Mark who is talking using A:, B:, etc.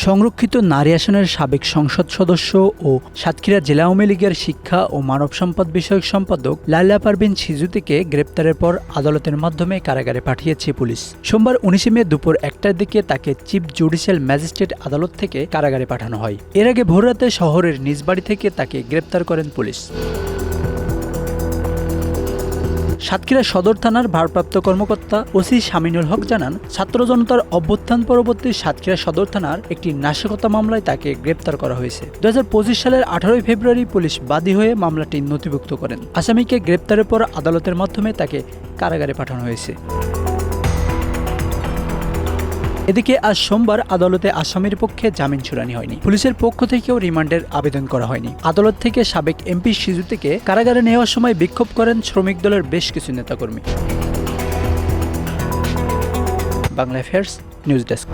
A: সংরক্ষিত নারী আসনের সাবেক সংসদ সদস্য ও সাতক্ষীরা জেলা আওয়ামী লীগের শিক্ষা ও মানব সম্পদ বিষয়ক সম্পাদক লায়লা পারভীন সিজুতিকে গ্রেপ্তারের পর আদালতের মাধ্যমে কারাগারে পাঠিয়েছে পুলিশ। সোমবার ১৯ মে দুপুর ১টার দিকে তাকে চিফ জুডিশিয়াল ম্যাজিস্ট্রেট আদালত থেকে কারাগারে পাঠানো হয়। এর আগে ভোররাতে শহরের নিজ বাড়ি থেকে তাকে গ্রেপ্তার করেন পুলিশ। সাতক্ষীরা সদর থানার ভারপ্রাপ্ত কর্মকর্তা ওসি শামিনুল হক জানান, ছাত্র জনতার অভ্যুত্থান পরবর্তী সাতক্ষীরা সদর থানার একটি নাশকতা মামলায় তাকে গ্রেপ্তার করা হয়েছে। ২০২৫ সালের ১৮ ফেব্রুয়ারি পুলিশ বাদী হয়ে মামলাটি নথিভুক্ত করেন। আসামিকে গ্রেপ্তারের পর আদালতের মাধ্যমে তাকে কারাগারে পাঠানো হয়েছে। এদিকে আজ সোমবার আদালতে আসামির পক্ষে জামিন শুনানি হয়নি। পুলিশের পক্ষ থেকেও রিমান্ডের আবেদন করা হয়নি। আদালত থেকে সাবেক এমপি সিজুতিকে কারাগারে নেওয়ার সময় বিক্ষোভ করেন শ্রমিক দলের বেশ কিছু নেতাকর্মী। Bangla affairs news desk.